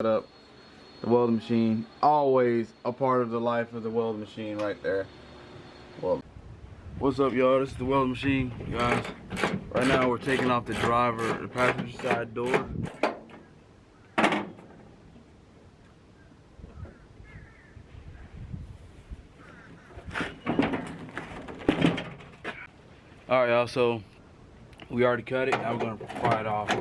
Up the welding machine, always a part of the life of the welding machine right there. Well, what's up, y'all? This is the welding machine, guys. Right now we're taking off the passenger side door. All right, y'all, so we already cut it. Now we're gonna pry it off.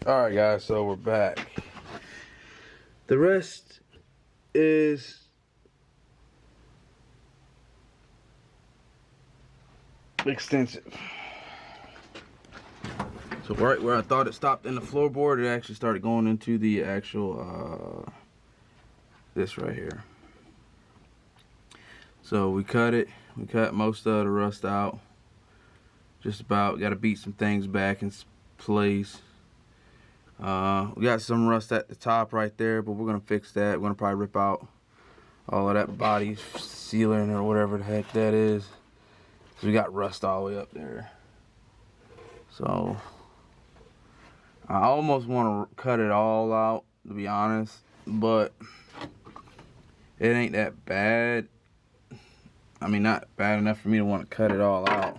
Alright, guys, so we're back. The rest is extensive. So right where I thought it stopped in the floorboard, it actually started going into the actual this right here. So we cut it. We cut most of the rust out. Just about. Got to beat some things back in place. We got some rust at the top right there, but we're gonna fix that. We're gonna probably rip out all of that body sealing or whatever the heck that is. So we got rust all the way up there. So I almost want to cut it all out, to be honest, but it ain't that bad. I mean, not bad enough for me to want to cut it all out.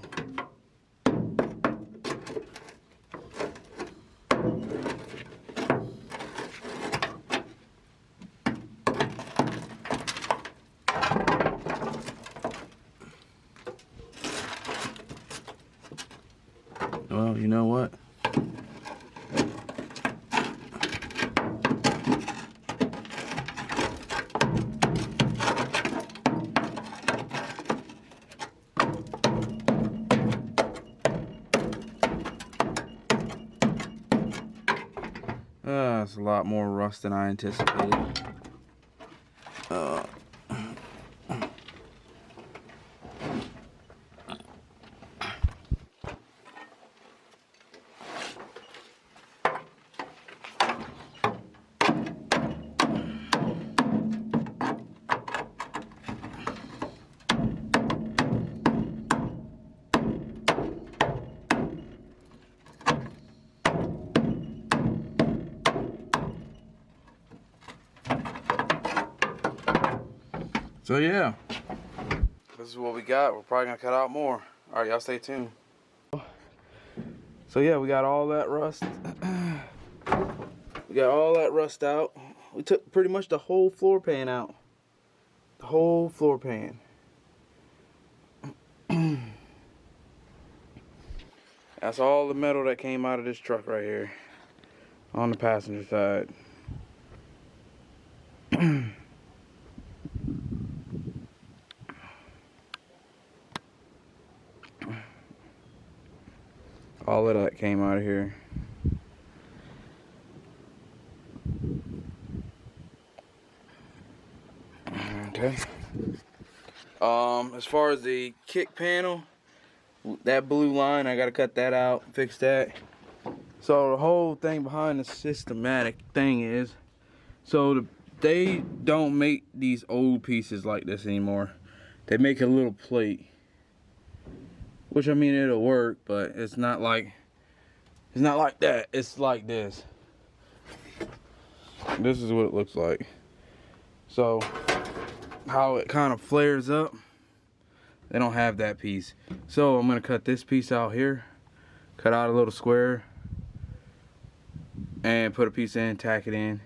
Well, you know what? It's a lot more rust than I anticipated. So yeah, this is what we got. We're probably gonna cut out more. All right, y'all stay tuned. So yeah, we got all that rust. We got all that rust out. We took pretty much the whole floor pan out. The whole floor pan. That's all the metal that came out of this truck right here on the passenger side. All of that came out of here. Okay. As far as the kick panel, that blue line, I gotta cut that out, fix that. So the whole thing behind the systematic thing is, so they don't make these old pieces like this anymore. They make a little plate, which I mean it'll work, but it's not like that. It's like this. This is what it looks like. So how it kind of flares up, they don't have that piece. So I'm gonna cut this piece out here, cut out a little square, and put a piece in, tack it in.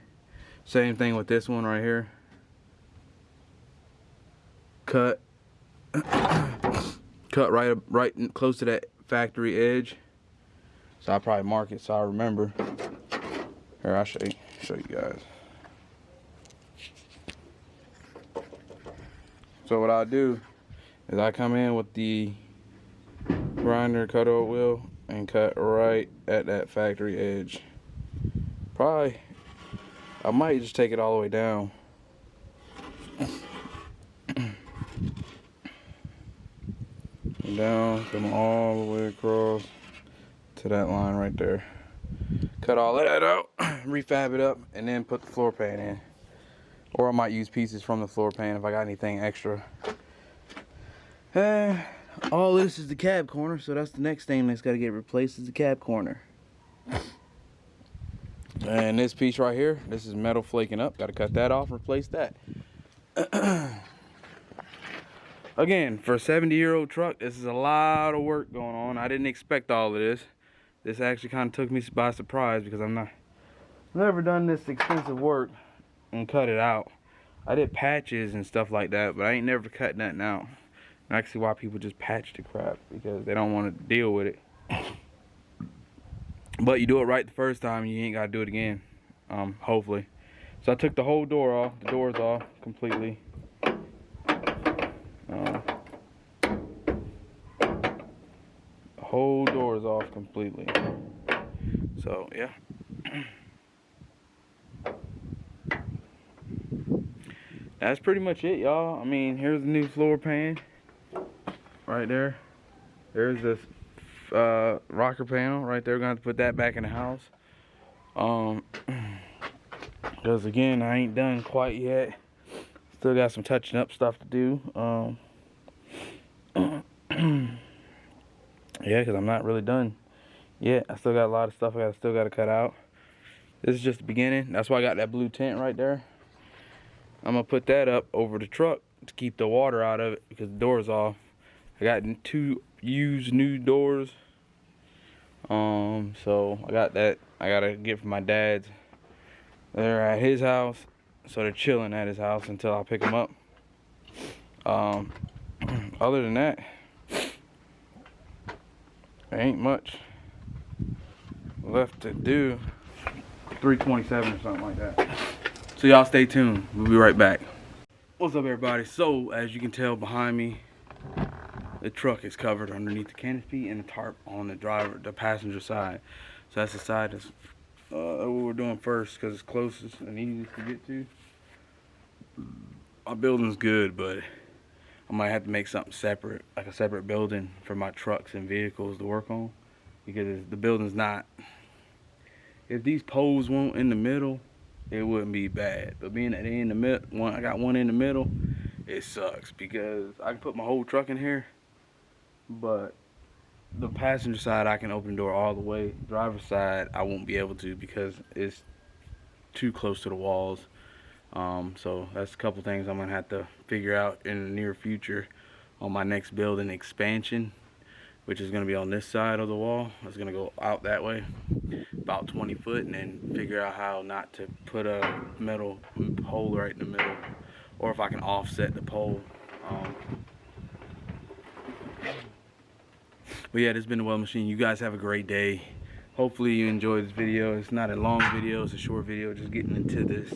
Same thing with this one right here. Cut right close to that factory edge. So I'll probably mark it so I remember. Here, I'll show you guys. So what I'll do is I come in with the grinder cutout wheel and cut right at that factory edge. Probably, I might just take it all the way down. Down, come all the way across to that line right there. Cut all that out, refab it up, and then put the floor pan in. Or I might use pieces from the floor pan if I got anything extra. All this is the cab corner, so that's the next thing that's got to get replaced is the cab corner. And this piece right here, this is metal flaking up. Got to cut that off and replace that. Again, for a 70-year-old truck, this is a lot of work going on. I didn't expect all of this. This actually kind of took me by surprise because I've never done this extensive work and cut it out. I did patches and stuff like that, but I ain't never cut nothing out. And I can see why people just patch the crap because they don't want to deal with it. But you do it right the first time, you ain't got to do it again, hopefully. So I took the whole door off, the doors off completely. The whole doors off completely. So yeah. That's pretty much it, y'all. I mean, here's the new floor pan right there. There's this rocker panel right there. We're gonna have to put that back in the house. Because again, I ain't done quite yet. Still got some touching up stuff to do. Yeah, because I'm not really done yet. I still got a lot of stuff I still got to cut out. This is just the beginning. That's why I got that blue tent right there. I'm gonna put that up over the truck to keep the water out of it because the door's off. I got 2 used new doors. So I got that. I gotta get from my dad's. They're at his house, so they're chilling at his house until I pick them up. Other than that, there ain't much. left to do. 327 or something like that. So y'all stay tuned. We'll be right back. What's up, everybody? So as you can tell behind me, the truck is covered underneath the canopy and the tarp on the passenger side. So that's the side that's what we're doing first because it's closest and easiest to get to. My building's good, but I might have to make something separate, like a separate building for my trucks and vehicles to work on, because the building's not. If these poles weren't in the middle, it wouldn't be bad. But being that they in the middle, I got one in the middle, it sucks because I can put my whole truck in here, but the passenger side I can open the door all the way. Driver's side I won't be able to because it's too close to the walls. So that's a couple things I'm gonna have to figure out in the near future on my next building expansion, which is gonna be on this side of the wall. It's gonna go out that way, about 20 foot, and then figure out how not to put a metal hole right in the middle, or if I can offset the pole. But yeah, this has been the Welding Machine. You guys have a great day. Hopefully you enjoyed this video. It's not a long video, it's a short video, just getting into this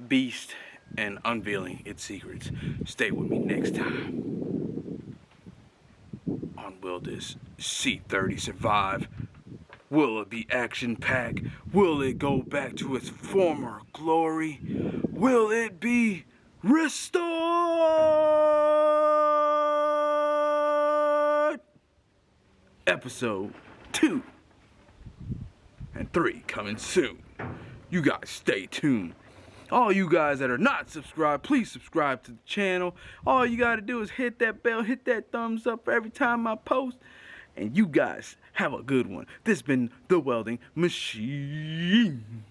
beast and unveiling its secrets. Stay with me next time on Will This C30 Survive? Will it be action-packed? Will it go back to its former glory? Will it be restored? Episode 2 and 3 coming soon. You guys stay tuned. All you guys that are not subscribed, please subscribe to the channel. All you gotta do is hit that bell, hit that thumbs up for every time I post. And you guys have a good one. This has been the Welding Machine.